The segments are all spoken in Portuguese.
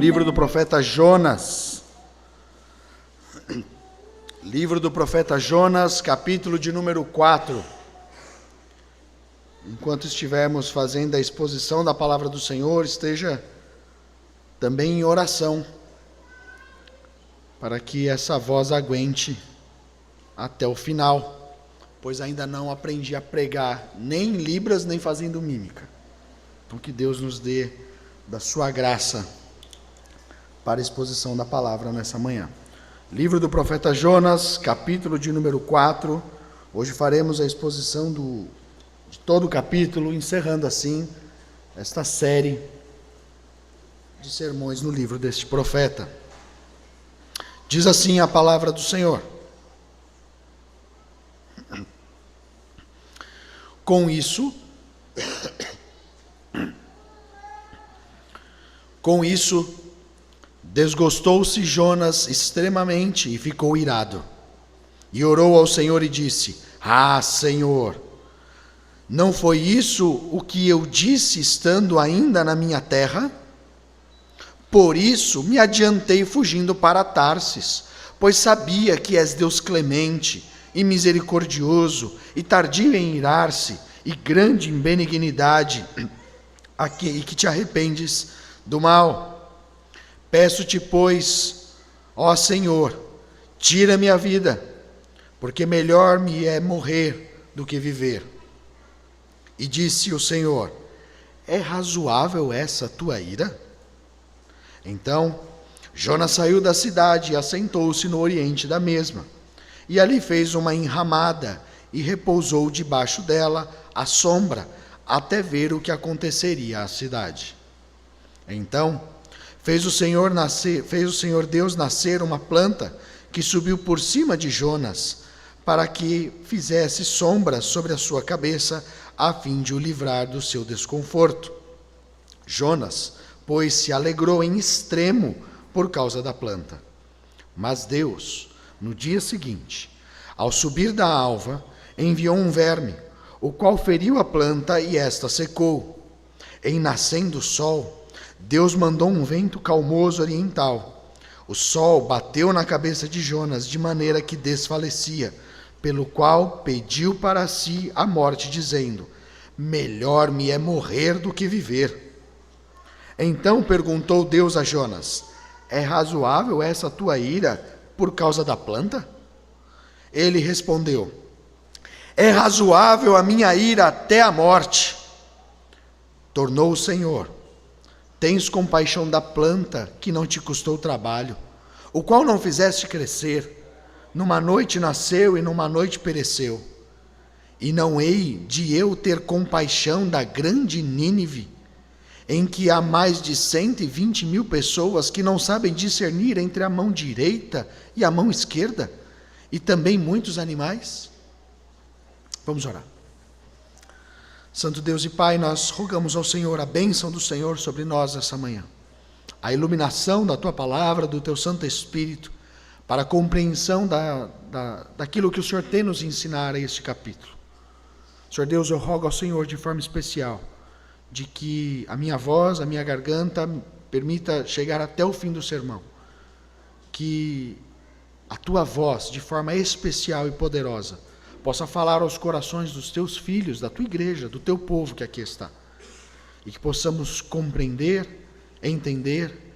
livro do profeta Jonas. Livro do profeta Jonas, capítulo de número 4. Enquanto estivermos fazendo a exposição da palavra do Senhor, esteja também em oração, para que essa voz aguente até o final, pois ainda não aprendi a pregar nem em libras, nem fazendo mímica. Então que Deus nos dê da sua graça para a exposição da palavra nessa manhã. Livro do profeta Jonas, capítulo de número 4. Hoje faremos a exposição de todo o capítulo, encerrando assim esta série de sermões no livro deste profeta. Diz assim a palavra do Senhor: Com isso, desgostou-se Jonas extremamente e ficou irado. E orou ao Senhor e disse: Ah, Senhor, não foi isso o que eu disse estando ainda na minha terra? Por isso me adiantei fugindo para Tarsis, pois sabia que és Deus clemente e misericordioso, e tardio em irar-se, e grande em benignidade, e que te arrependes do mal. Peço-te, pois, ó Senhor, tira-me a vida, porque melhor me é morrer do que viver. E disse o Senhor: É razoável essa tua ira? Então Jonas saiu da cidade e assentou-se no oriente da mesma, e ali fez uma enramada e repousou debaixo dela à sombra, até ver o que aconteceria à cidade. Então fez o Senhor Deus nascer uma planta que subiu por cima de Jonas, para que fizesse sombra sobre a sua cabeça, a fim de o livrar do seu desconforto. Jonas, pois, se alegrou em extremo por causa da planta. Mas Deus, no dia seguinte, ao subir da alva, enviou um verme, o qual feriu a planta e esta secou. Em nascendo o sol, Deus mandou um vento calmoso oriental. O sol bateu na cabeça de Jonas de maneira que desfalecia, pelo qual pediu para si a morte, dizendo: Melhor me é morrer do que viver. Então perguntou Deus a Jonas: É razoável essa tua ira por causa da planta? Ele respondeu: É razoável a minha ira até a morte. Tornou o Senhor: Tens compaixão da planta que não te custou trabalho, o qual não fizeste crescer. Numa noite nasceu e numa noite pereceu. E não hei de eu ter compaixão da grande Nínive, em que há mais de 120 mil pessoas que não sabem discernir entre a mão direita e a mão esquerda, e também muitos animais? Vamos orar. Santo Deus e Pai, nós rogamos ao Senhor a bênção do Senhor sobre nós essa manhã, a iluminação da Tua palavra, do Teu Santo Espírito, para a compreensão daquilo que o Senhor tem nos ensinar a este capítulo. Senhor Deus, eu rogo ao Senhor de forma especial, de que a minha voz, a minha garganta permita chegar até o fim do sermão, que a Tua voz, de forma especial e poderosa, possa falar aos corações dos Teus filhos, da Tua igreja, do Teu povo que aqui está, e que possamos compreender, entender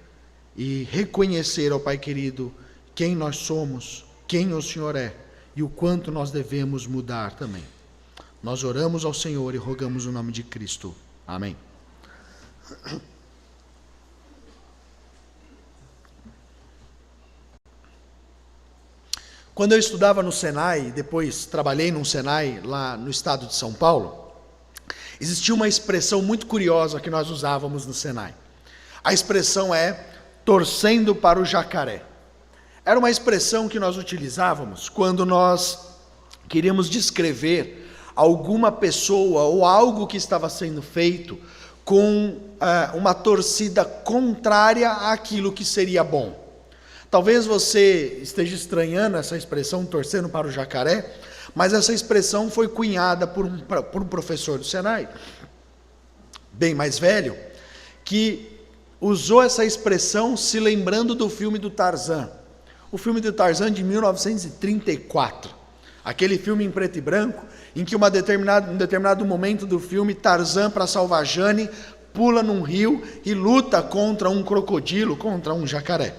e reconhecer, ó Pai querido, quem nós somos, quem o Senhor é e o quanto nós devemos mudar também. Nós oramos ao Senhor e rogamos o nome de Cristo. Amém. Quando eu estudava no Senai, depois trabalhei num Senai lá no estado de São Paulo, existia uma expressão muito curiosa que nós usávamos no Senai. A expressão é torcendo para o jacaré. Era uma expressão que nós utilizávamos quando nós queríamos descrever alguma pessoa ou algo que estava sendo feito com uma torcida contrária àquilo que seria bom. Talvez você esteja estranhando essa expressão, torcendo para o jacaré, mas essa expressão foi cunhada por um professor do Senai, bem mais velho, que usou essa expressão se lembrando do filme do Tarzan. O filme do Tarzan de 1934. Aquele filme em preto e branco, em que em um determinado momento do filme, Tarzan, para salvar Jane, pula num rio e luta contra um crocodilo, contra um jacaré.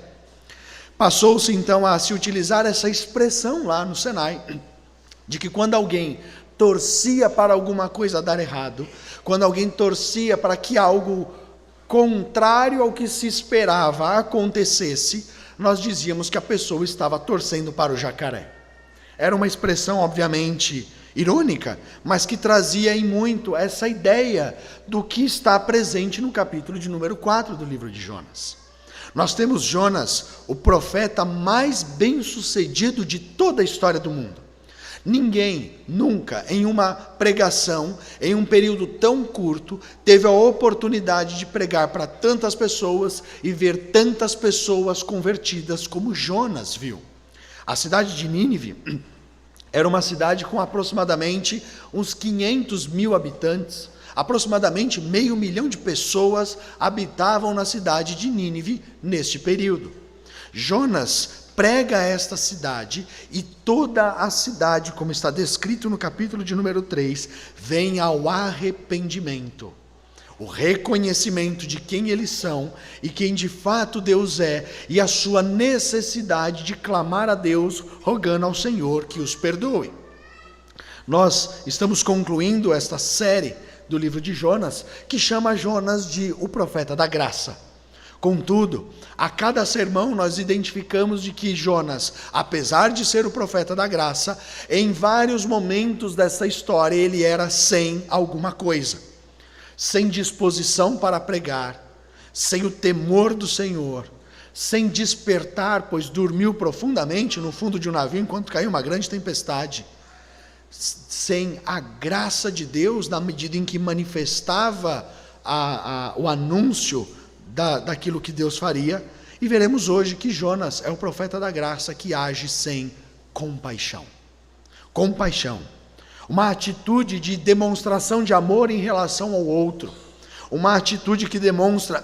Passou-se então a se utilizar essa expressão lá no Sinai, de que quando alguém torcia para alguma coisa dar errado, quando alguém torcia para que algo contrário ao que se esperava acontecesse, nós dizíamos que a pessoa estava torcendo para o jacaré. Era uma expressão, obviamente, irônica, mas que trazia em muito essa ideia do que está presente no capítulo de número 4 do livro de Jonas. Nós temos Jonas, o profeta mais bem-sucedido de toda a história do mundo. Ninguém, nunca, em uma pregação, em um período tão curto, teve a oportunidade de pregar para tantas pessoas e ver tantas pessoas convertidas como Jonas viu. A cidade de Nínive era uma cidade com aproximadamente uns 500 mil habitantes. Aproximadamente 500.000 de pessoas habitavam na cidade de Nínive neste período. Jonas prega esta cidade e toda a cidade, como está descrito no capítulo de número 3, vem ao arrependimento. O reconhecimento de quem eles são e quem de fato Deus é, e a sua necessidade de clamar a Deus, rogando ao Senhor que os perdoe. Nós estamos concluindo esta série do livro de Jonas, que chama Jonas de o profeta da graça. Contudo, a cada sermão nós identificamos de que Jonas, apesar de ser o profeta da graça, em vários momentos dessa história ele era sem alguma coisa. Sem disposição para pregar, sem o temor do Senhor, sem despertar, pois dormiu profundamente no fundo de um navio enquanto caiu uma grande tempestade, sem a graça de Deus na medida em que manifestava o anúncio daquilo que Deus faria. E veremos hoje que Jonas é o profeta da graça que age sem compaixão. Compaixão. Uma atitude de demonstração de amor em relação ao outro. Uma atitude que demonstra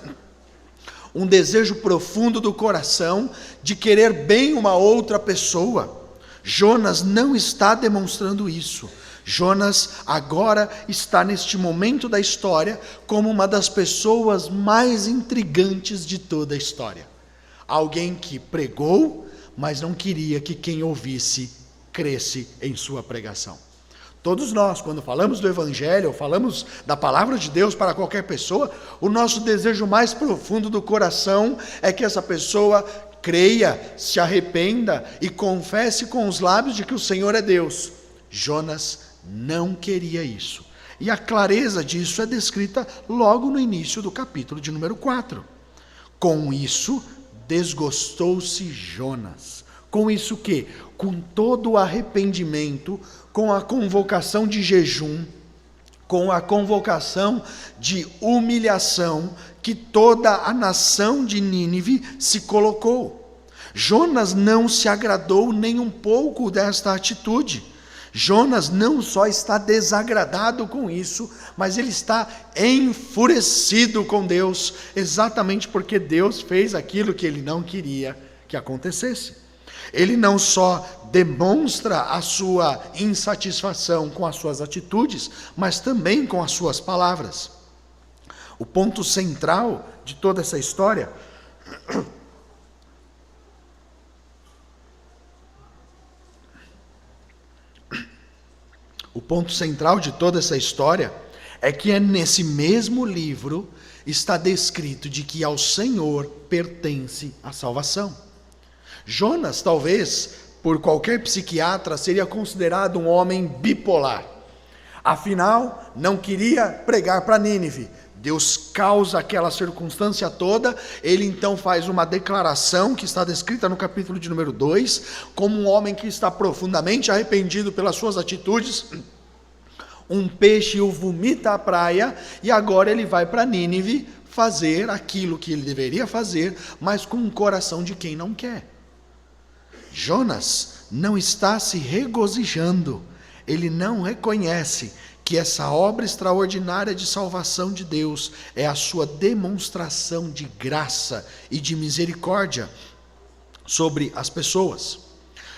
um desejo profundo do coração de querer bem uma outra pessoa. Jonas não está demonstrando isso. Jonas agora está neste momento da história como uma das pessoas mais intrigantes de toda a história. Alguém que pregou, mas não queria que quem ouvisse cresce em sua pregação. Todos nós, quando falamos do Evangelho, ou falamos da palavra de Deus para qualquer pessoa, o nosso desejo mais profundo do coração é que essa pessoa creia, se arrependa e confesse com os lábios de que o Senhor é Deus. Jonas não queria isso. E a clareza disso é descrita logo no início do capítulo de número 4. Com isso, desgostou-se Jonas. Com isso o quê? Com todo o arrependimento, com a convocação de jejum, com a convocação de humilhação que toda a nação de Nínive se colocou. Jonas não se agradou nem um pouco desta atitude. Jonas não só está desagradado com isso, mas ele está enfurecido com Deus, exatamente porque Deus fez aquilo que ele não queria que acontecesse. Ele não só demonstra a sua insatisfação com as suas atitudes, mas também com as suas palavras. O ponto central de toda essa história é que nesse mesmo livro está descrito de que ao Senhor pertence a salvação. Jonas, talvez, por qualquer psiquiatra, seria considerado um homem bipolar. Afinal, não queria pregar para Nínive. Deus causa aquela circunstância toda, ele então faz uma declaração que está descrita no capítulo de número 2, como um homem que está profundamente arrependido pelas suas atitudes. Um peixe o vomita à praia, e agora ele vai para Nínive fazer aquilo que ele deveria fazer, mas com um coração de quem não quer. Jonas não está se regozijando, ele não reconhece que essa obra extraordinária de salvação de Deus é a sua demonstração de graça e de misericórdia sobre as pessoas.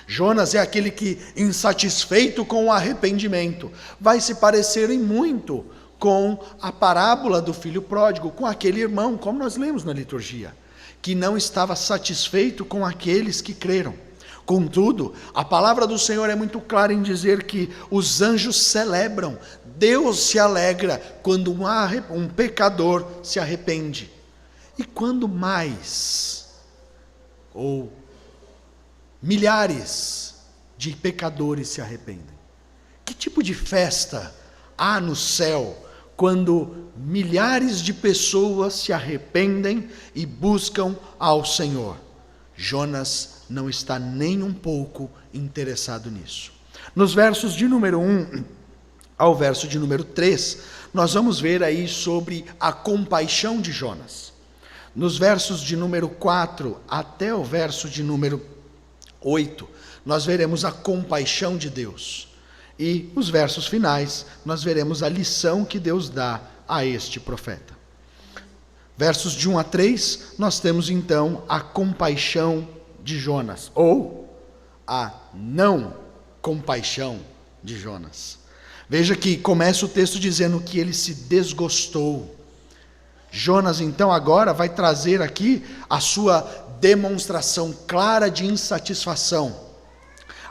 Jonas é aquele que, insatisfeito com o arrependimento, vai se parecer em muito com a parábola do filho pródigo, com aquele irmão, como nós lemos na liturgia, que não estava satisfeito com aqueles que creram. Contudo, a palavra do Senhor é muito clara em dizer que os anjos celebram, Deus se alegra quando um pecador se arrepende. E quando mais, ou milhares de pecadores se arrependem? Que tipo de festa há no céu quando milhares de pessoas se arrependem e buscam ao Senhor? Jonas não está nem um pouco interessado nisso. Nos versos de número 1 ao verso de número 3, nós vamos ver aí sobre a compaixão de Jonas. Nos versos de número 4 até o verso de número 8, nós veremos a compaixão de Deus. E os versos finais, nós veremos a lição que Deus dá a este profeta. Versos de 1 a 3, nós temos então a compaixão de Jonas, ou a não compaixão de Jonas. Veja que começa o texto dizendo que ele se desgostou. Jonas então agora vai trazer aqui a sua demonstração clara de insatisfação.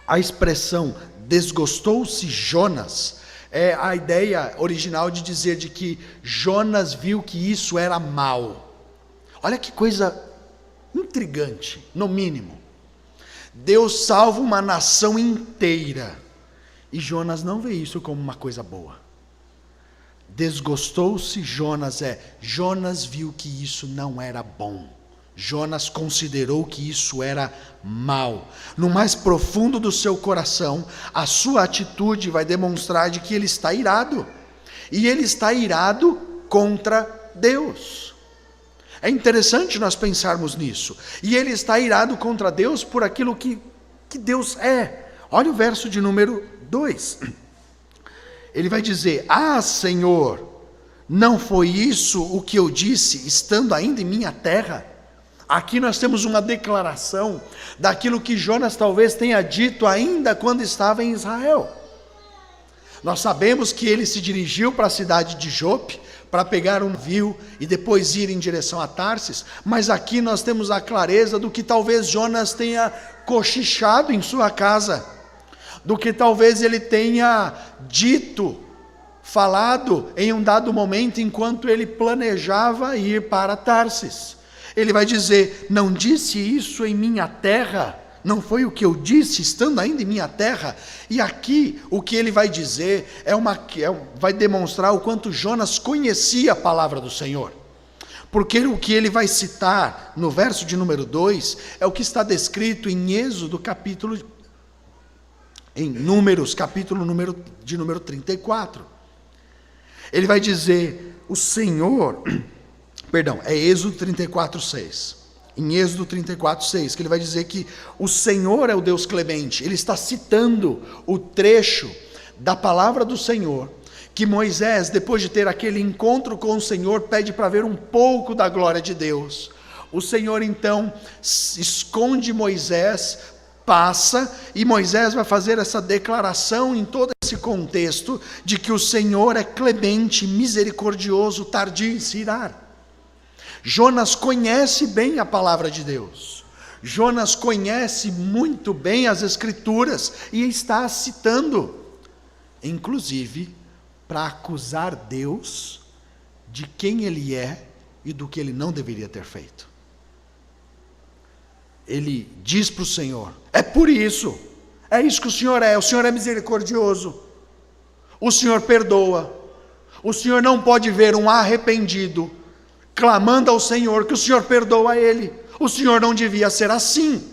A expressão desgostou-se Jonas é a ideia original de dizer de que Jonas viu que isso era mal. Olha que coisa intrigante, no mínimo. Deus salva uma nação inteira e Jonas não vê isso como uma coisa boa. Desgostou-se Jonas viu que isso não era bom. Jonas considerou que isso era mal. No mais profundo do seu coração, a sua atitude vai demonstrar de que ele está irado. E ele está irado contra Deus. É interessante nós pensarmos nisso. E ele está irado contra Deus por aquilo que Deus é. Olha o verso de número 2. Ele vai dizer: Ah, Senhor, não foi isso o que eu disse, estando ainda em minha terra? Aqui nós temos uma declaração daquilo que Jonas talvez tenha dito ainda quando estava em Israel. Nós sabemos que ele se dirigiu para a cidade de Jope, para pegar um navio e depois ir em direção a Tarsis, mas aqui nós temos a clareza do que talvez Jonas tenha cochichado em sua casa, do que talvez ele tenha dito, falado em um dado momento enquanto ele planejava ir para Tarsis. Ele vai dizer: não disse isso em minha terra? Não foi o que eu disse estando ainda em minha terra? E aqui o que ele vai dizer vai demonstrar o quanto Jonas conhecia a palavra do Senhor. Porque o que ele vai citar no verso de número 2 é o que está descrito em Números, capítulo de número 34. Ele vai dizer, é Êxodo 34:6. Em Êxodo 34:6, que ele vai dizer que o Senhor é o Deus clemente. Ele está citando o trecho da palavra do Senhor, que Moisés, depois de ter aquele encontro com o Senhor, pede para ver um pouco da glória de Deus. O Senhor então esconde Moisés, passa, e Moisés vai fazer essa declaração em todo esse contexto de que o Senhor é clemente, misericordioso, tardio em se irar. Jonas conhece bem a palavra de Deus. Jonas conhece muito bem as Escrituras e está citando, inclusive, para acusar Deus de quem Ele é e do que Ele não deveria ter feito. Ele diz para o Senhor: é isso que o Senhor é misericordioso, o Senhor perdoa, o Senhor não pode ver um arrependido clamando ao Senhor que o Senhor perdoa ele, o Senhor não devia ser assim.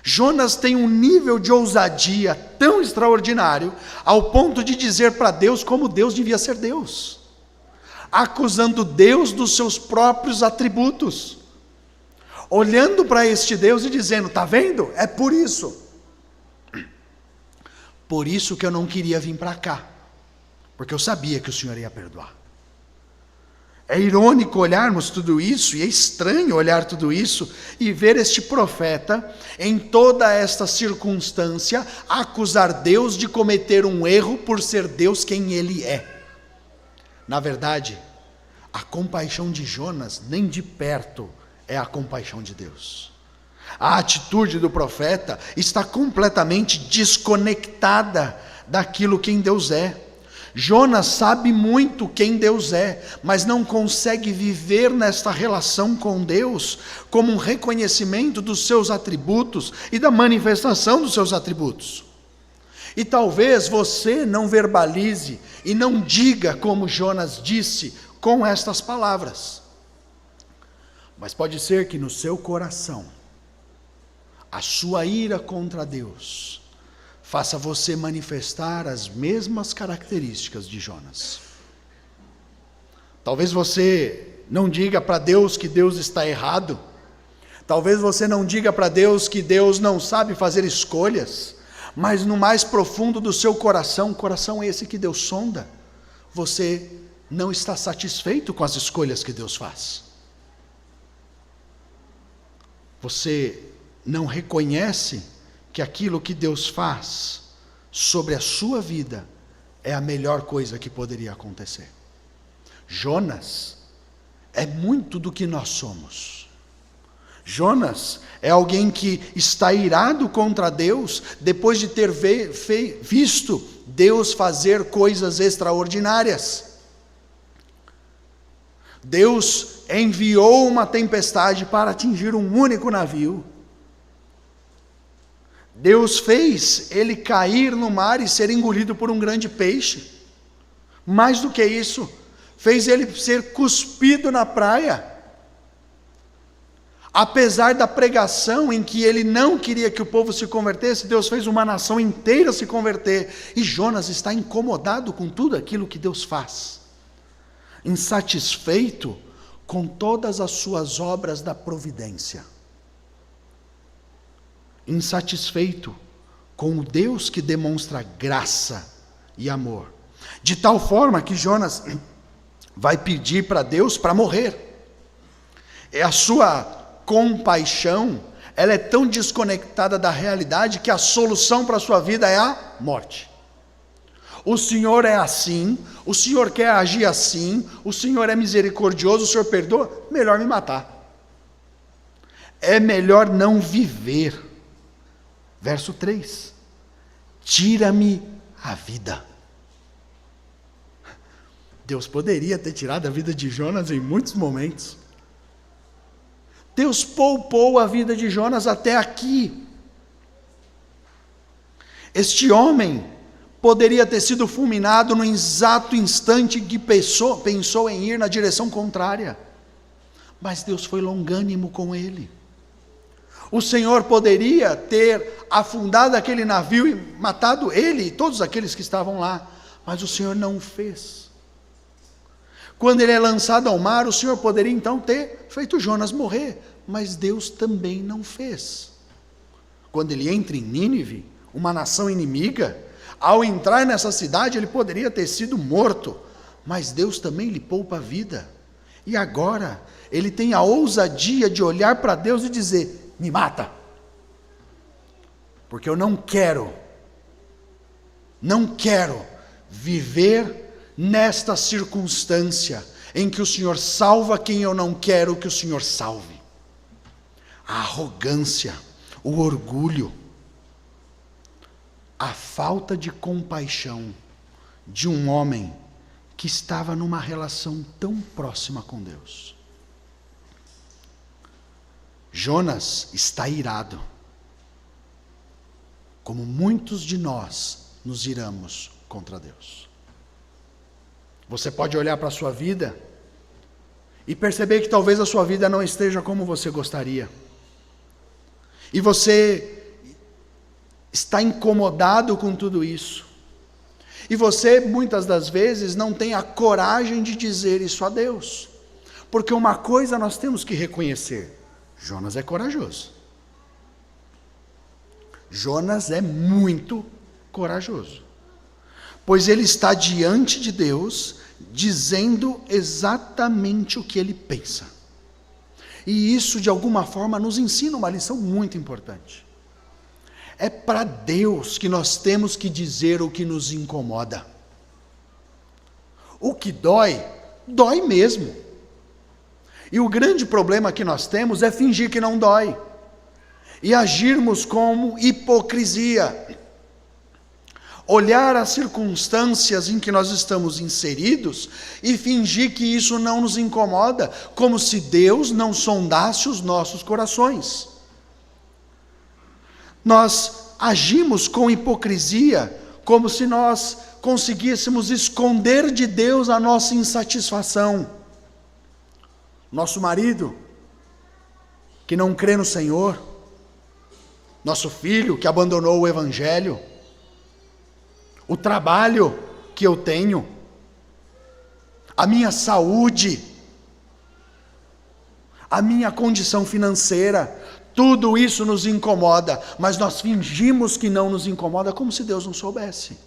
Jonas tem um nível de ousadia tão extraordinário, ao ponto de dizer para Deus como Deus devia ser Deus, acusando Deus dos seus próprios atributos, olhando para este Deus e dizendo: está vendo? É por isso que eu não queria vir para cá, porque eu sabia que o Senhor ia perdoar. É irônico olharmos tudo isso, e é estranho olhar tudo isso e ver este profeta, em toda esta circunstância, acusar Deus de cometer um erro por ser Deus quem Ele é. Na verdade, a compaixão de Jonas nem de perto é a compaixão de Deus. A atitude do profeta está completamente desconectada daquilo quem Deus é. Jonas sabe muito quem Deus é, mas não consegue viver nesta relação com Deus como um reconhecimento dos seus atributos e da manifestação dos seus atributos. E talvez você não verbalize e não diga como Jonas disse com estas palavras, mas pode ser que no seu coração a sua ira contra Deus faça você manifestar as mesmas características de Jonas. Talvez você não diga para Deus que Deus está errado. Talvez você não diga para Deus que Deus não sabe fazer escolhas. Mas no mais profundo do seu coração, coração esse que Deus sonda, você não está satisfeito com as escolhas que Deus faz. Você não reconhece que aquilo que Deus faz sobre a sua vida é a melhor coisa que poderia acontecer. Jonas é muito do que nós somos. Jonas é alguém que está irado contra Deus depois de ter visto Deus fazer coisas extraordinárias. Deus enviou uma tempestade para atingir um único navio. Deus fez ele cair no mar e ser engolido por um grande peixe. Mais do que isso, fez ele ser cuspido na praia. Apesar da pregação em que ele não queria que o povo se convertesse, Deus fez uma nação inteira se converter. E Jonas está incomodado com tudo aquilo que Deus faz, insatisfeito com todas as suas obras da providência, insatisfeito com o Deus que demonstra graça e amor, de tal forma que Jonas vai pedir para Deus para morrer. A sua compaixão, ela é tão desconectada da realidade que a solução para a sua vida é a morte. O Senhor é assim, o Senhor quer agir assim, o Senhor é misericordioso, o Senhor perdoa, melhor me matar. É melhor não viver. Verso 3, tira-me a vida. Deus poderia ter tirado a vida de Jonas em muitos momentos. Deus poupou a vida de Jonas até aqui. Este homem poderia ter sido fulminado no exato instante que pensou em ir na direção contrária. Mas Deus foi longânimo com ele. O Senhor poderia ter afundado aquele navio e matado ele e todos aqueles que estavam lá, mas o Senhor não o fez. Quando ele é lançado ao mar, o Senhor poderia então ter feito Jonas morrer, mas Deus também não fez. Quando ele entra em Nínive, uma nação inimiga, ao entrar nessa cidade ele poderia ter sido morto, mas Deus também lhe poupa a vida. E agora ele tem a ousadia de olhar para Deus e dizer: me mata, porque eu não quero viver nesta circunstância em que o Senhor salva quem eu não quero que o Senhor salve. A arrogância, o orgulho, a falta de compaixão de um homem que estava numa relação tão próxima com Deus. Jonas está irado, como muitos de nós nos iramos contra Deus. Você pode olhar para a sua vida e perceber que talvez a sua vida não esteja como você gostaria. E você está incomodado com tudo isso. E você, muitas das vezes, não tem a coragem de dizer isso a Deus. Porque uma coisa nós temos que reconhecer: Jonas é corajoso. Jonas é muito corajoso. pois ele está diante de Deus, dizendo exatamente o que ele pensa. E isso, de alguma forma, nos ensina uma lição muito importante. É para Deus que nós temos que dizer o que nos incomoda. O que dói, dói mesmo. E o grande problema que nós temos é fingir que não dói. E agirmos como hipocrisia. Olhar as circunstâncias em que nós estamos inseridos e fingir que isso não nos incomoda, como se Deus não sondasse os nossos corações. Nós agimos com hipocrisia, como se nós conseguíssemos esconder de Deus a nossa insatisfação. Nosso marido, que não crê no Senhor, nosso filho, que abandonou o Evangelho, o trabalho que eu tenho, a minha saúde, a minha condição financeira, tudo isso nos incomoda, mas nós fingimos que não nos incomoda, como se Deus não soubesse.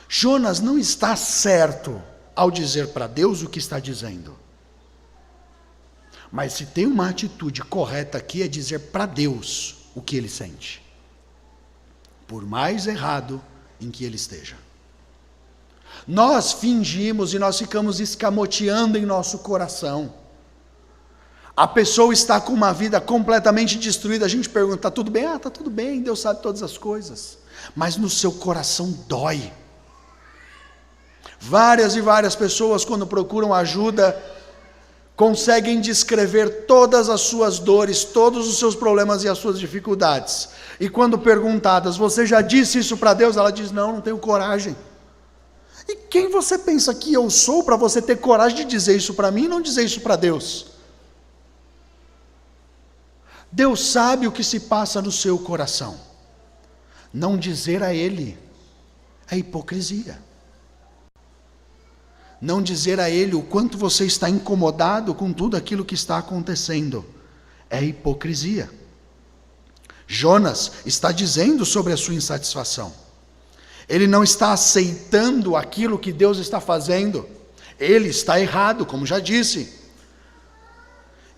Jonas não está certo ao dizer para Deus o que está dizendo. Mas se tem uma atitude correta aqui, é dizer para Deus o que ele sente, por mais errado em que ele esteja. Nós fingimos e nós ficamos escamoteando em nosso coração. A pessoa está com uma vida completamente destruída, a gente pergunta, está tudo bem? Ah, está tudo bem, Deus sabe todas as coisas. Mas no seu coração dói. Várias e várias pessoas, quando procuram ajuda, conseguem descrever todas as suas dores, todos os seus problemas e as suas dificuldades. E quando perguntadas, você já disse isso para Deus? Ela diz, não tenho coragem. E quem você pensa que eu sou para você ter coragem de dizer isso para mim e não dizer isso para Deus? Deus sabe o que se passa no seu coração. Não dizer a Ele é hipocrisia. Não dizer a Ele o quanto você está incomodado com tudo aquilo que está acontecendo é hipocrisia. Jonas está dizendo sobre a sua insatisfação. Ele não está aceitando aquilo que Deus está fazendo. Ele está errado, como já disse.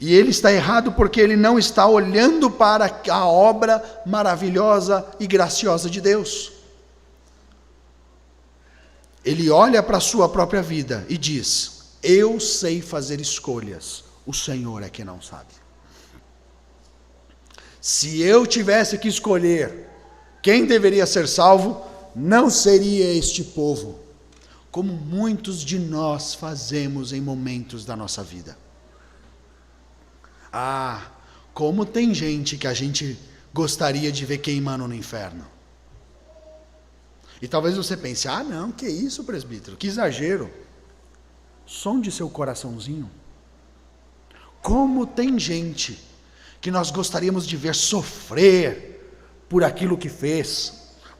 E ele está errado porque ele não está olhando para a obra maravilhosa e graciosa de Deus. Ele olha para a sua própria vida e diz, eu sei fazer escolhas, o Senhor é que não sabe. Se eu tivesse que escolher quem deveria ser salvo, não seria este povo, como muitos de nós fazemos em momentos da nossa vida. Ah, como tem gente que a gente gostaria de ver queimando no inferno. E talvez você pense, não, que isso, presbítero, que exagero. Sonde seu coraçãozinho. Como tem gente que nós gostaríamos de ver sofrer por aquilo que fez.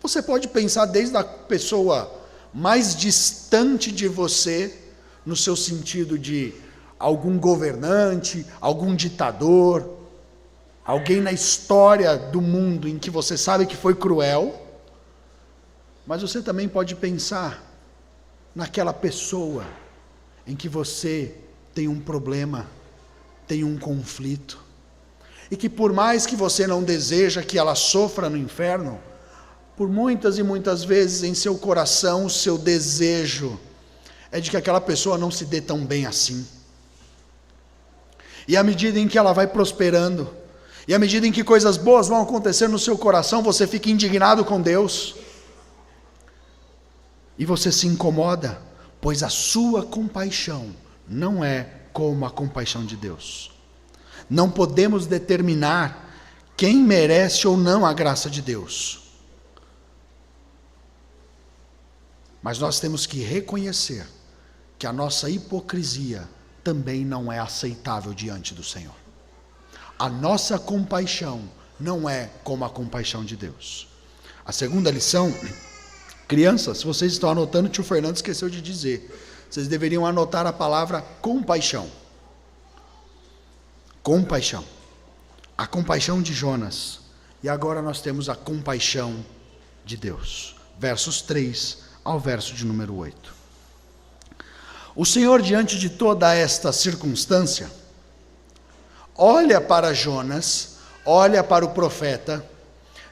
Você pode pensar desde a pessoa mais distante de você, no seu sentido de algum governante, algum ditador, alguém na história do mundo em que você sabe que foi cruel, mas você também pode pensar naquela pessoa em que você tem um problema, tem um conflito, e que por mais que você não deseja que ela sofra no inferno, por muitas e muitas vezes em seu coração, o seu desejo é de que aquela pessoa não se dê tão bem assim. E à medida em que ela vai prosperando, e à medida em que coisas boas vão acontecer no seu coração, você fica indignado com Deus. E você se incomoda, pois a sua compaixão não é como a compaixão de Deus. Não podemos determinar quem merece ou não a graça de Deus. Mas nós temos que reconhecer que a nossa hipocrisia também não é aceitável diante do Senhor. A nossa compaixão não é como a compaixão de Deus. A segunda lição, crianças, se vocês estão anotando, o tio Fernando esqueceu de dizer, vocês deveriam anotar a palavra compaixão. Compaixão. A compaixão de Jonas. E agora nós temos a compaixão de Deus. Versos 3 ao verso de número 8. O Senhor, diante de toda esta circunstância, olha para Jonas, olha para o profeta,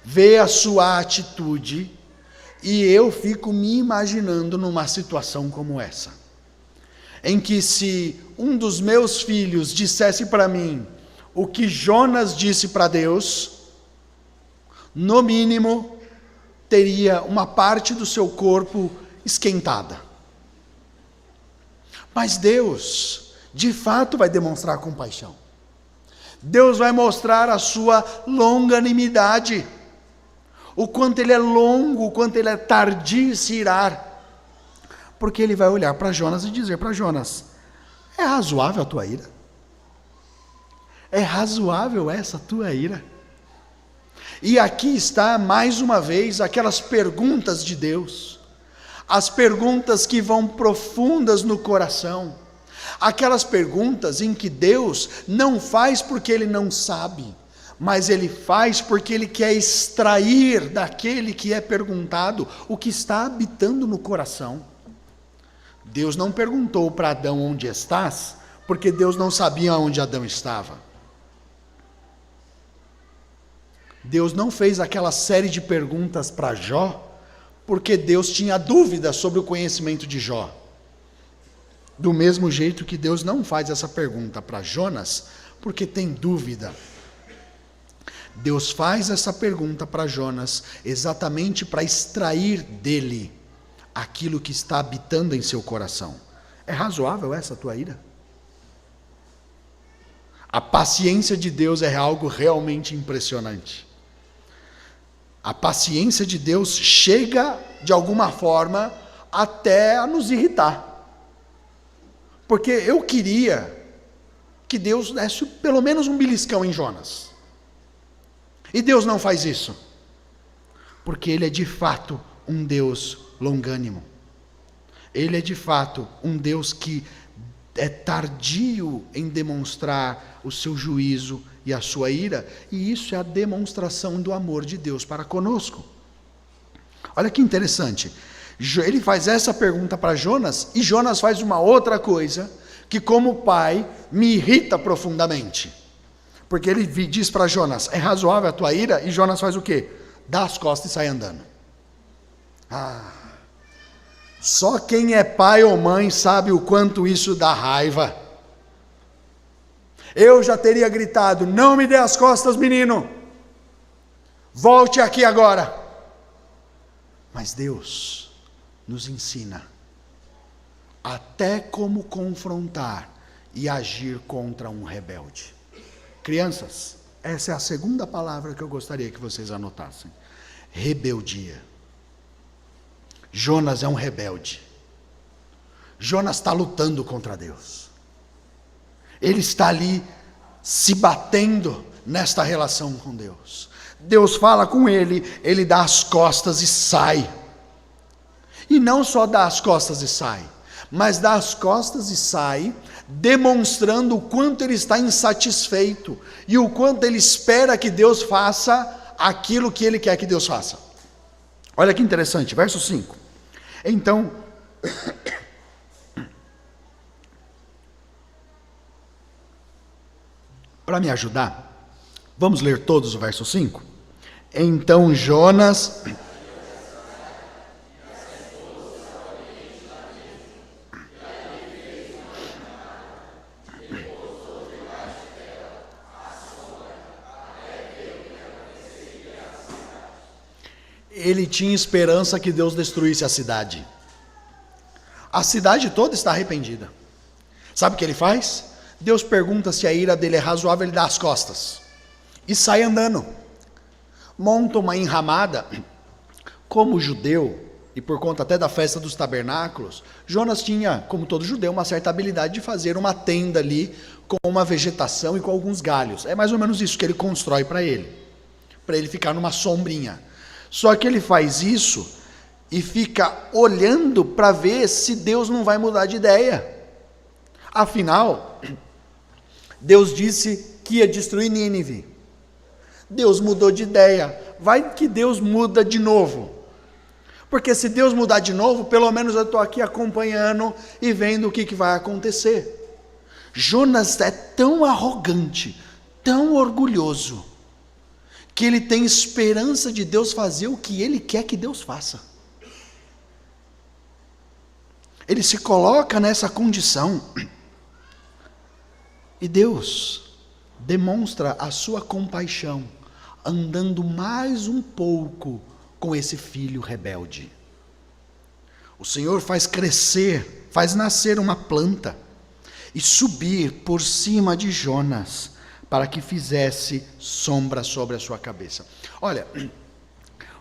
vê a sua atitude, e eu fico me imaginando numa situação como essa, em que se um dos meus filhos dissesse para mim o que Jonas disse para Deus, no mínimo, teria uma parte do seu corpo esquentada. Mas Deus, de fato, vai demonstrar compaixão. Deus vai mostrar a sua longanimidade, o quanto Ele é longo, o quanto Ele é tardio em se irar, porque Ele vai olhar para Jonas e dizer para Jonas: é razoável a tua ira? É razoável essa tua ira? E aqui está, mais uma vez, aquelas perguntas de Deus, as perguntas que vão profundas no coração, aquelas perguntas em que Deus não faz porque Ele não sabe, mas Ele faz porque Ele quer extrair daquele que é perguntado o que está habitando no coração. Deus não perguntou para Adão: onde estás? Porque Deus não sabia onde Adão estava. Deus não fez aquela série de perguntas para Jó, porque Deus tinha dúvida sobre o conhecimento de Jó. Do mesmo jeito que Deus não faz essa pergunta para Jonas, porque tem dúvida. Deus faz essa pergunta para Jonas exatamente para extrair dele aquilo que está habitando em seu coração. É razoável essa tua ira? A paciência de Deus é algo realmente impressionante. A paciência de Deus chega, de alguma forma, até a nos irritar. Porque eu queria que Deus desse pelo menos um beliscão em Jonas. E Deus não faz isso. Porque Ele é de fato um Deus longânimo. Ele é de fato um Deus que é tardio em demonstrar o seu juízo e a sua ira, e isso é a demonstração do amor de Deus para conosco. Olha que interessante, ele faz essa pergunta para Jonas, e Jonas faz uma outra coisa, que como pai, me irrita profundamente, porque ele diz para Jonas: é razoável a tua ira? E Jonas faz o quê? Dá as costas e sai andando. Só quem é pai ou mãe sabe o quanto isso dá raiva. Eu já teria gritado: não me dê as costas, menino, volte aqui agora. Mas Deus nos ensina até como confrontar e agir contra um rebelde. Crianças, essa é a segunda palavra que eu gostaria que vocês anotassem: rebeldia. Jonas é um rebelde. Jonas está lutando contra Deus. Ele está ali se batendo nesta relação com Deus. Deus fala com ele, ele dá as costas e sai. E não só dá as costas e sai, mas dá as costas e sai, demonstrando o quanto ele está insatisfeito e o quanto ele espera que Deus faça aquilo que ele quer que Deus faça. Olha que interessante, verso 5. Então, para me ajudar, vamos ler todos o verso 5? Então Jonas... Ele tinha esperança que Deus destruísse a cidade. A cidade toda está arrependida. Sabe o que ele faz? Deus pergunta se a ira dele é razoável, ele dá as costas e sai andando. Monta uma enramada. Como judeu, e por conta até da festa dos tabernáculos, Jonas tinha, como todo judeu, uma certa habilidade de fazer uma tenda ali com uma vegetação e com alguns galhos. É mais ou menos isso que ele constrói para ele ficar numa sombrinha. Só que ele faz isso e fica olhando para ver se Deus não vai mudar de ideia. Afinal, Deus disse que ia destruir Nínive. Deus mudou de ideia. Vai que Deus muda de novo. Porque se Deus mudar de novo, pelo menos eu estou aqui acompanhando e vendo o que vai acontecer. Jonas é tão arrogante, tão orgulhoso, que ele tem esperança de Deus fazer o que ele quer que Deus faça. Ele se coloca nessa condição. E Deus demonstra a sua compaixão, andando mais um pouco com esse filho rebelde. O Senhor faz crescer, faz nascer uma planta e subir por cima de Jonas, para que fizesse sombra sobre a sua cabeça. Olha,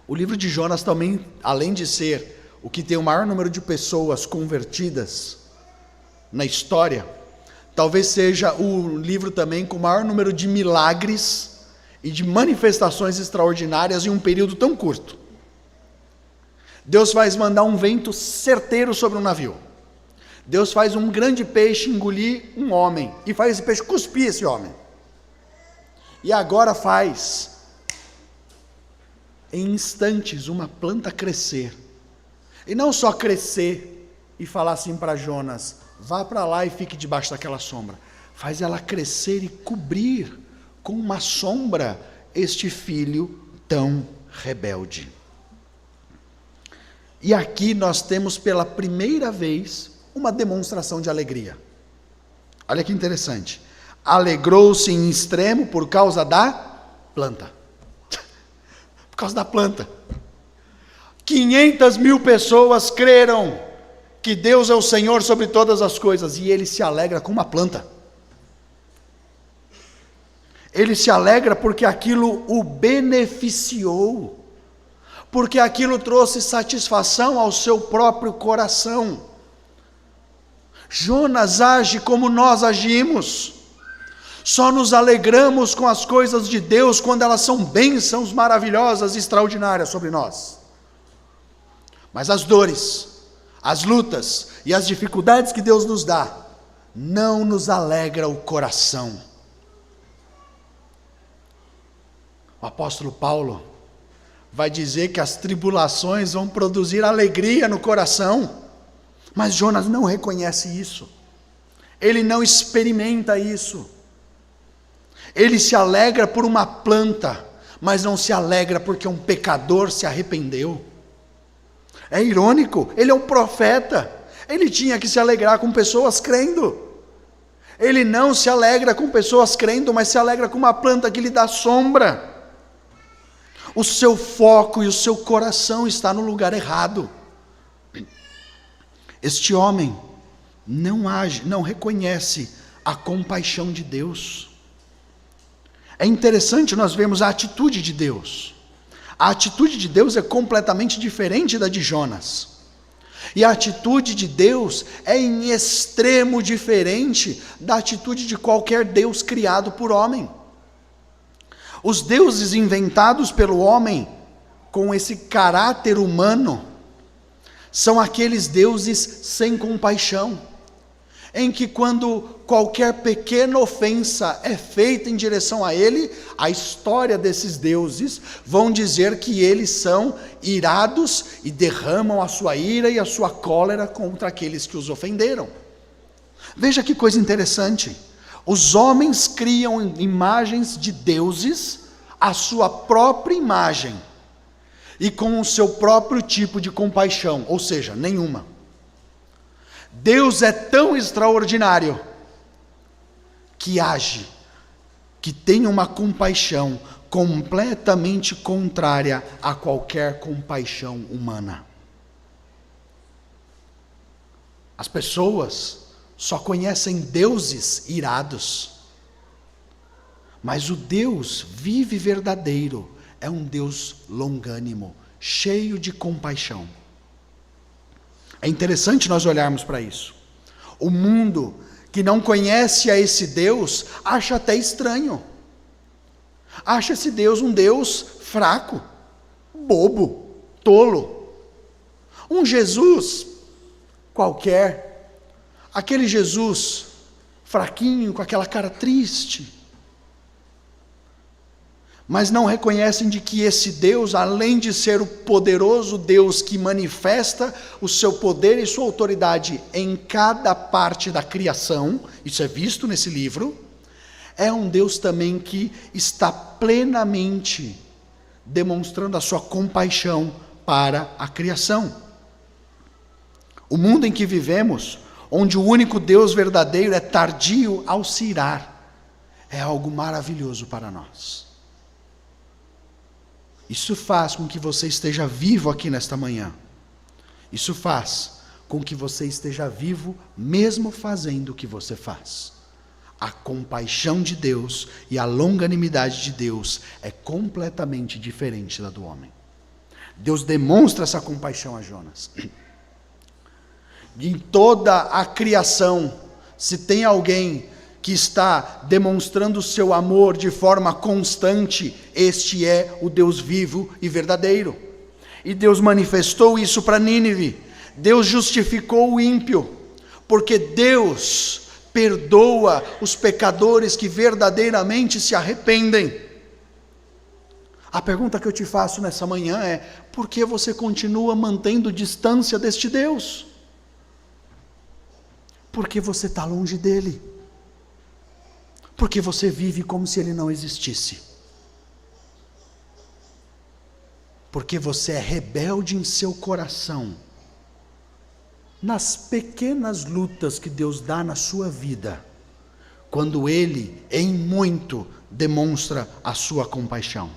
o livro de Jonas também, além de ser o que tem o maior número de pessoas convertidas na história, talvez seja o livro também com o maior número de milagres e de manifestações extraordinárias em um período tão curto. Deus faz mandar um vento certeiro sobre um navio. Deus faz um grande peixe engolir um homem e faz esse peixe cuspir esse homem. E agora faz, em instantes, uma planta crescer. E não só crescer e falar assim para Jonas: vá para lá e fique debaixo daquela sombra. Faz ela crescer e cobrir com uma sombra este filho tão rebelde. E aqui nós temos pela primeira vez uma demonstração de alegria. Olha que interessante. Alegrou-se em extremo por causa da planta. Por causa da planta. 500.000 pessoas creram que Deus é o Senhor sobre todas as coisas, e ele se alegra com uma planta. Ele se alegra porque aquilo o beneficiou, porque aquilo trouxe satisfação ao seu próprio coração. Jonas age como nós agimos. Só nos alegramos com as coisas de Deus quando elas são bênçãos maravilhosas e extraordinárias sobre nós. Mas as dores, as lutas e as dificuldades que Deus nos dá, não nos alegra o coração. O apóstolo Paulo vai dizer que as tribulações vão produzir alegria no coração, mas Jonas não reconhece isso, ele não experimenta isso. Ele se alegra por uma planta, mas não se alegra porque um pecador se arrependeu. É irônico, ele é um profeta, ele tinha que se alegrar com pessoas crendo. Ele não se alegra com pessoas crendo, mas se alegra com uma planta que lhe dá sombra. O seu foco e o seu coração está no lugar errado. Este homem não reconhece a compaixão de Deus. É interessante nós vermos a atitude de Deus. A atitude de Deus é completamente diferente da de Jonas. E a atitude de Deus é em extremo diferente da atitude de qualquer Deus criado por homem. Os deuses inventados pelo homem, com esse caráter humano, são aqueles deuses sem compaixão, em que quando qualquer pequena ofensa é feita em direção a ele, a história desses deuses vão dizer que eles são irados e derramam a sua ira e a sua cólera contra aqueles que os ofenderam. Veja que coisa interessante. Os homens criam imagens de deuses, a sua própria imagem, e com o seu próprio tipo de compaixão, ou seja, nenhuma. Deus é tão extraordinário que age, que tem uma compaixão completamente contrária a qualquer compaixão humana. As pessoas só conhecem deuses irados, mas o Deus vivo e verdadeiro é um Deus longânimo, cheio de compaixão. É interessante nós olharmos para isso. O mundo que não conhece a esse Deus acha até estranho. Acha esse Deus um Deus fraco, bobo, tolo. Um Jesus qualquer, aquele Jesus fraquinho, com aquela cara triste. mas não reconhecem de que esse Deus, além de ser o poderoso Deus que manifesta o seu poder e sua autoridade em cada parte da criação, isso é visto nesse livro, é um Deus também que está plenamente demonstrando a sua compaixão para a criação. O mundo em que vivemos, onde o único Deus verdadeiro é tardio ao se irar, é algo maravilhoso para nós. Isso faz com que você esteja vivo aqui nesta manhã. Isso faz com que você esteja vivo mesmo fazendo o que você faz. A compaixão de Deus e a longanimidade de Deus é completamente diferente da do homem. Deus demonstra essa compaixão a Jonas. Em toda a criação, se tem alguém que está demonstrando o seu amor de forma constante, este é o Deus vivo e verdadeiro. E Deus manifestou isso para Nínive. Deus justificou o ímpio, porque Deus perdoa os pecadores que verdadeiramente se arrependem. A pergunta que eu te faço nessa manhã é: por que você continua mantendo distância deste Deus? Porque você está longe dele. Porque você vive como se ele não existisse. Porque você é rebelde em seu coração. Nas pequenas lutas que Deus dá na sua vida, quando ele, em muito, demonstra a sua compaixão.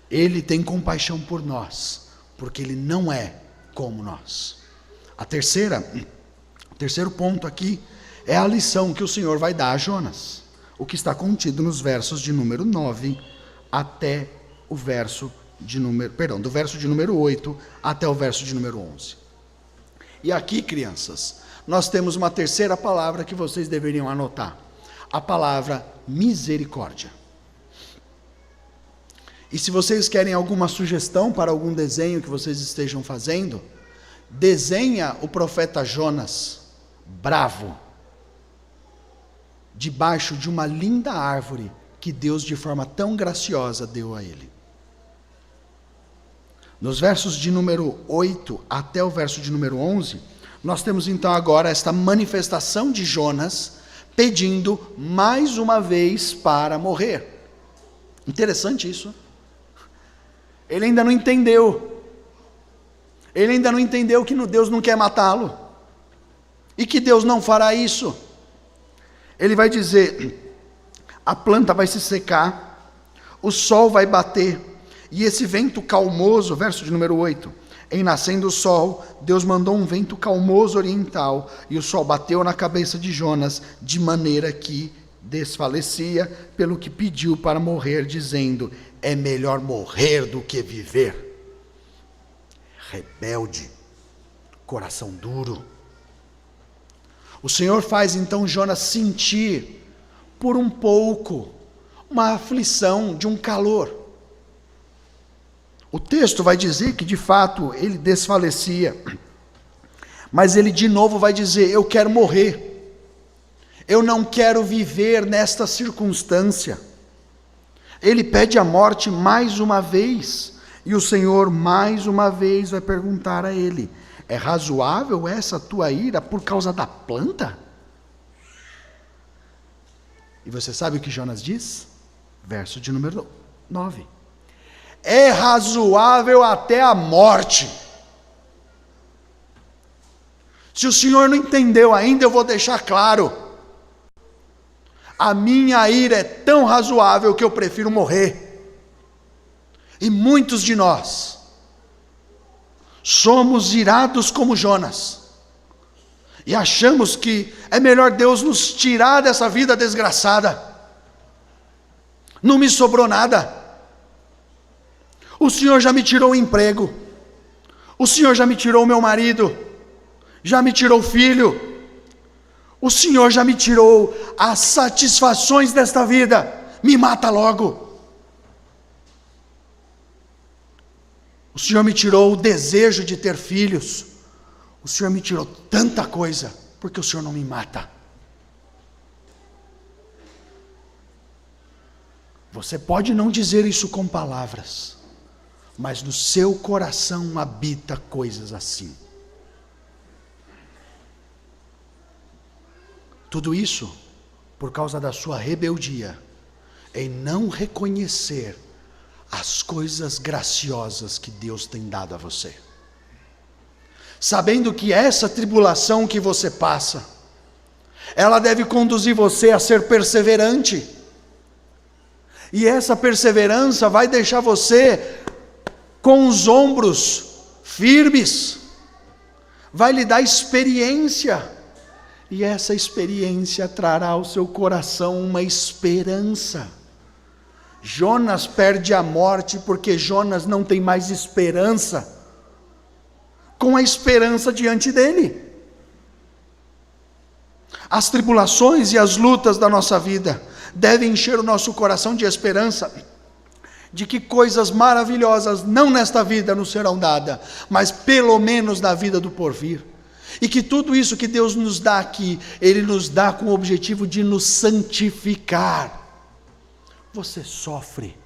Ele tem compaixão por nós, porque ele não é como nós. O terceiro ponto aqui é a lição que o Senhor vai dar a Jonas, o que está contido nos versos de número 9 até o verso de número, do verso de número 8 até o verso de número 11. E aqui, crianças, nós temos uma terceira palavra que vocês deveriam anotar, a palavra misericórdia. E se vocês querem alguma sugestão para algum desenho que vocês estejam fazendo, desenha o profeta Jonas bravo, debaixo de uma linda árvore que Deus de forma tão graciosa deu a ele. Nos versos de número 8 até o verso de número 11, nós temos então agora esta manifestação de Jonas pedindo mais uma vez para morrer. Interessante isso. Ele ainda não entendeu. Ele ainda não entendeu que Deus não quer matá-lo. E que Deus não fará isso. Ele vai dizer: a planta vai se secar, o sol vai bater, e esse vento calmoso, verso de número 8, em nascendo o sol, Deus mandou um vento calmoso oriental, e o sol bateu na cabeça de Jonas, de maneira que desfalecia, pelo que pediu para morrer, dizendo: é melhor morrer do que viver. Rebelde, coração duro. O Senhor faz então Jonas sentir, por um pouco, uma aflição de um calor. O texto vai dizer que de fato ele desfalecia, mas ele de novo vai dizer: eu quero morrer, eu não quero viver nesta circunstância. Ele pede a morte mais uma vez, e o Senhor mais uma vez vai perguntar a ele: é razoável essa tua ira por causa da planta? E você sabe o que Jonas diz? Verso de número 9. É razoável até a morte. Se o Senhor não entendeu ainda, eu vou deixar claro. A minha ira é tão razoável que eu prefiro morrer. E muitos de nós somos irados como Jonas. E achamos que é melhor Deus nos tirar dessa vida desgraçada. Não me sobrou nada. O Senhor já me tirou o emprego. O Senhor já me tirou o meu marido. Já me tirou o filho. O Senhor já me tirou as satisfações desta vida. Me mata logo. O Senhor me tirou o desejo de ter filhos. O Senhor me tirou tanta coisa, porque o Senhor não me mata. Você pode não dizer isso com palavras, mas no seu coração habita coisas assim. Tudo isso por causa da sua rebeldia em não reconhecer as coisas graciosas que Deus tem dado a você. Sabendo que essa tribulação que você passa, ela deve conduzir você a ser perseverante. E essa perseverança vai deixar você com os ombros firmes, vai lhe dar experiência, e essa experiência trará ao seu coração uma esperança. Jonas perde a morte porque Jonas não tem mais esperança, com a esperança diante dele. As tribulações e as lutas da nossa vida devem encher o nosso coração de esperança, de que coisas maravilhosas, não nesta vida nos serão dadas, mas pelo menos na vida do porvir. E que tudo isso que Deus nos dá aqui, Ele nos dá com o objetivo de nos santificar. Você sofre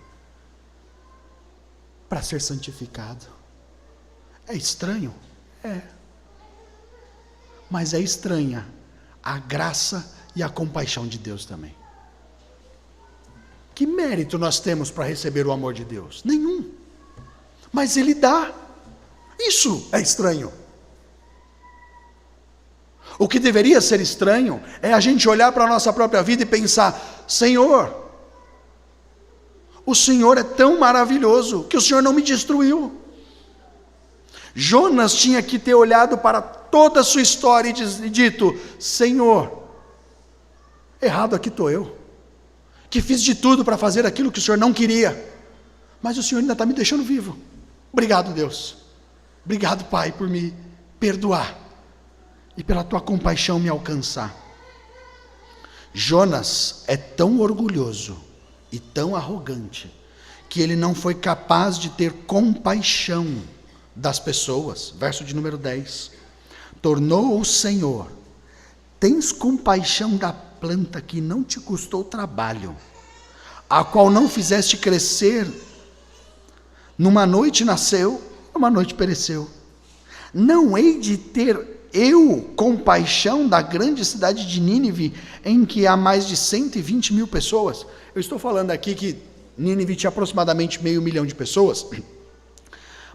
para ser santificado. É estranho? É. Mas é estranha a graça e a compaixão de Deus também. Que mérito nós temos para receber o amor de Deus? Nenhum. Mas Ele dá. Isso é estranho. O que deveria ser estranho é a gente olhar para a nossa própria vida e pensar: Senhor, o Senhor é tão maravilhoso que o Senhor não me destruiu. Jonas tinha que ter olhado para toda a sua história e dito: Senhor, errado aqui estou eu, que fiz de tudo para fazer aquilo que o Senhor não queria, mas o Senhor ainda está me deixando vivo. Obrigado, Deus. Obrigado, Pai, por me perdoar e pela tua compaixão me alcançar. Jonas é tão orgulhoso e tão arrogante que ele não foi capaz de ter compaixão das pessoas. Verso de número 10. Tornou o Senhor: tens compaixão da planta que não te custou trabalho, a qual não fizeste crescer, numa noite nasceu, numa noite pereceu. Não hei de ter eu compaixão da grande cidade de Nínive, em que há mais de 120 mil pessoas? Eu estou falando aqui que Nínive tinha aproximadamente 500 mil de pessoas,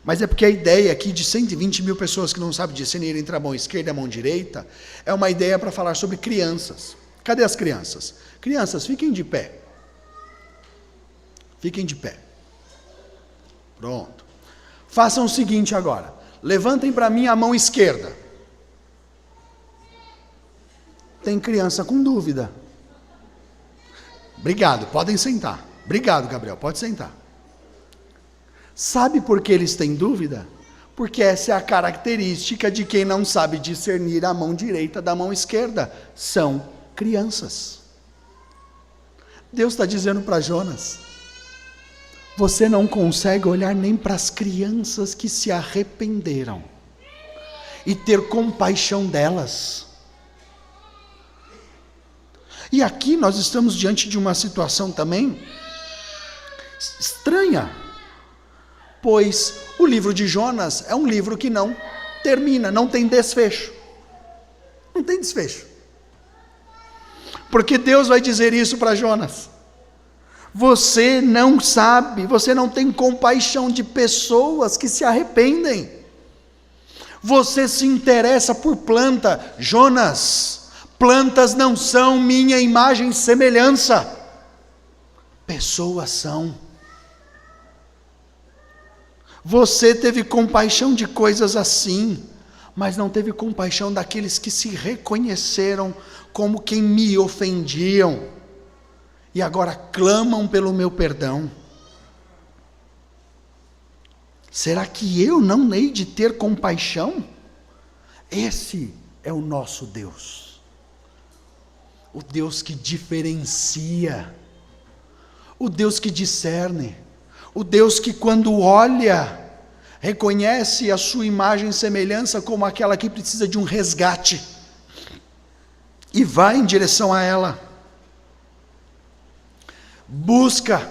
mas é porque a ideia aqui de 120 mil pessoas que não sabem discernir entre a mão esquerda e a mão direita, é uma ideia para falar sobre crianças. Cadê as crianças? Crianças, fiquem de pé. Fiquem de pé. Pronto. Façam o seguinte agora. Levantem para mim a mão esquerda. Tem criança com dúvida. Obrigado, podem sentar. Obrigado, Gabriel, pode sentar. Sabe por que eles têm dúvida? Porque essa é a característica de quem não sabe discernir a mão direita da mão esquerda. São crianças. Deus está dizendo para Jonas: você não consegue olhar nem para as crianças que se arrependeram e ter compaixão delas. E aqui nós estamos diante de uma situação também estranha, pois o livro de Jonas é um livro que não termina, não tem desfecho. Não tem desfecho. Porque Deus vai dizer isso para Jonas: você não sabe, você não tem compaixão de pessoas que se arrependem. Você se interessa por planta. Jonas, plantas não são minha imagem e semelhança. Pessoas são. Você teve compaixão de coisas assim, mas não teve compaixão daqueles que se reconheceram como quem me ofendiam e agora clamam pelo meu perdão. Será que eu não hei de ter compaixão? Esse é o nosso Deus, o Deus que diferencia, o Deus que discerne, o Deus que quando olha, reconhece a sua imagem e semelhança como aquela que precisa de um resgate, e vai em direção a ela, busca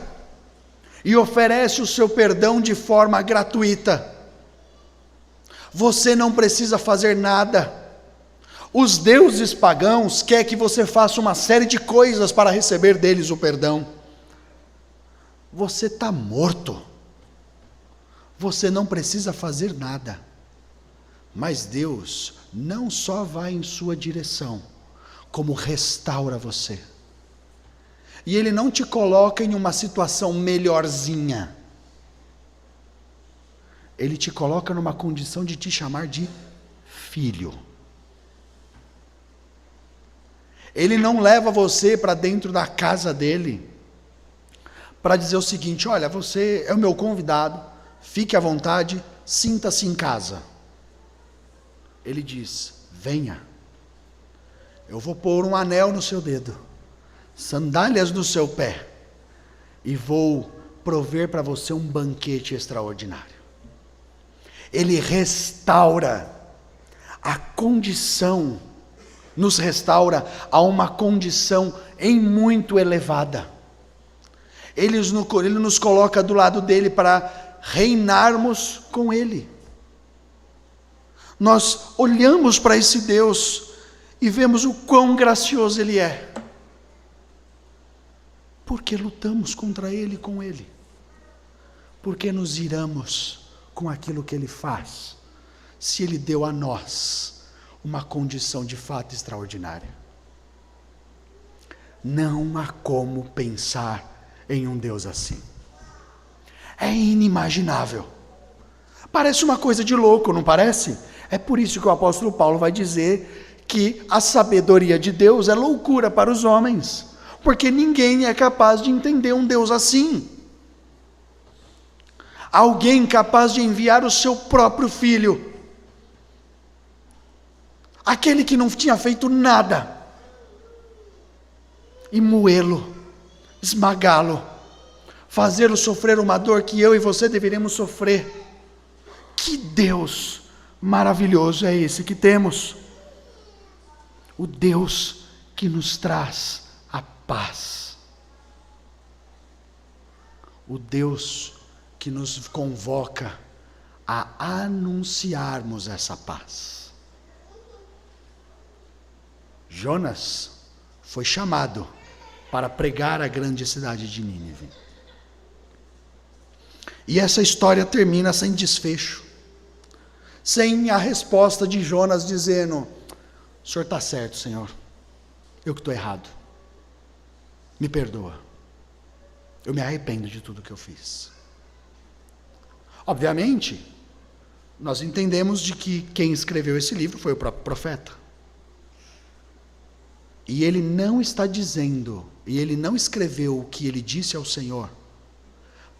e oferece o seu perdão de forma gratuita. Você não precisa fazer nada. Os deuses pagãos querem que você faça uma série de coisas para receber deles o perdão. Você está morto. Você não precisa fazer nada. Mas Deus não só vai em sua direção, como restaura você. E Ele não te coloca em uma situação melhorzinha. Ele te coloca numa condição de te chamar de filho. Ele não leva você para dentro da casa dele para dizer o seguinte: olha, você é o meu convidado, fique à vontade, sinta-se em casa. Ele diz: venha, eu vou pôr um anel no seu dedo, sandálias no seu pé, e vou prover para você um banquete extraordinário. Ele restaura a condição, nos restaura a uma condição em muito elevada. Ele nos coloca do lado dele para reinarmos com Ele. Nós olhamos para esse Deus e vemos o quão gracioso Ele é. Porque lutamos contra Ele e com Ele? Porque nos iramos com aquilo que Ele faz, se Ele deu a nós uma condição de fato extraordinária? Não há como pensar em um Deus assim. É inimaginável. Parece uma coisa de louco, não parece? É por isso que o apóstolo Paulo vai dizer que a sabedoria de Deus é loucura para os homens, porque ninguém é capaz de entender um Deus assim. Alguém capaz de enviar o seu próprio filho, aquele que não tinha feito nada, e moê-lo, esmagá-lo, fazê-lo sofrer uma dor que eu e você deveríamos sofrer. Que Deus maravilhoso é esse que temos! O Deus que nos traz a paz. O Deus que nos convoca a anunciarmos essa paz. Jonas foi chamado para pregar a grande cidade de Nínive. E essa história termina sem desfecho, sem a resposta de Jonas dizendo: o senhor está certo, Senhor, eu que estou errado, me perdoa, eu me arrependo de tudo que eu fiz. Obviamente, nós entendemos de que quem escreveu esse livro foi o próprio profeta. E ele não está dizendo, e ele não escreveu o que ele disse ao Senhor,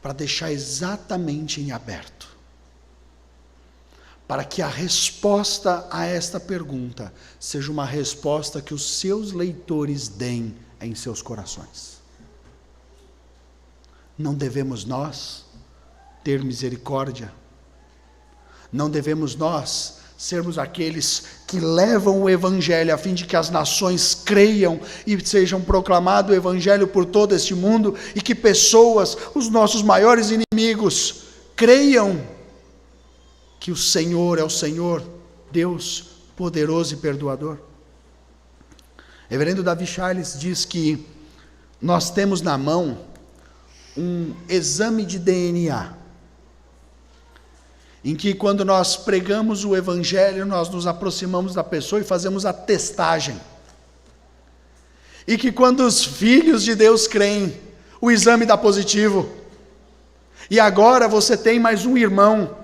para deixar exatamente em aberto. Para que a resposta a esta pergunta seja uma resposta que os seus leitores deem em seus corações. Não devemos nós ter misericórdia? Não devemos nós sermos aqueles que levam o Evangelho a fim de que as nações creiam e sejam proclamado o Evangelho por todo este mundo, e que pessoas, os nossos maiores inimigos, creiam que o Senhor é o Senhor, Deus poderoso e perdoador? Reverendo Davi Charles diz que nós temos na mão um exame de DNA, em que quando nós pregamos o Evangelho, nós nos aproximamos da pessoa e fazemos a testagem. E que quando os filhos de Deus creem, o exame dá positivo. E agora você tem mais um irmão.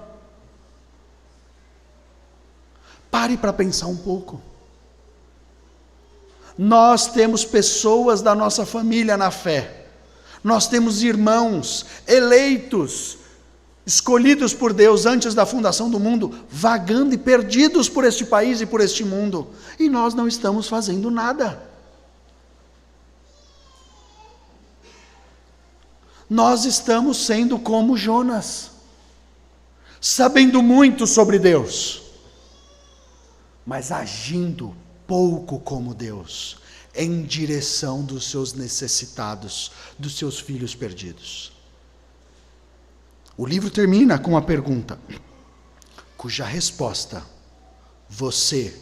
Pare para pensar um pouco. Nós temos pessoas da nossa família na fé. Nós temos irmãos eleitos, escolhidos por Deus antes da fundação do mundo, vagando e perdidos por este país e por este mundo, e nós não estamos fazendo nada. Nós estamos sendo como Jonas, sabendo muito sobre Deus, mas agindo pouco como Deus, em direção dos seus necessitados, dos seus filhos perdidos. O livro termina com uma pergunta, cuja resposta você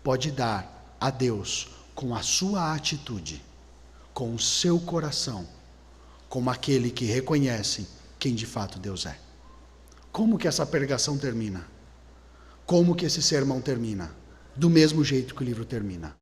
pode dar a Deus com a sua atitude, com o seu coração, como aquele que reconhece quem de fato Deus é. Como que essa pregação termina? Como que esse sermão termina? Do mesmo jeito que o livro termina.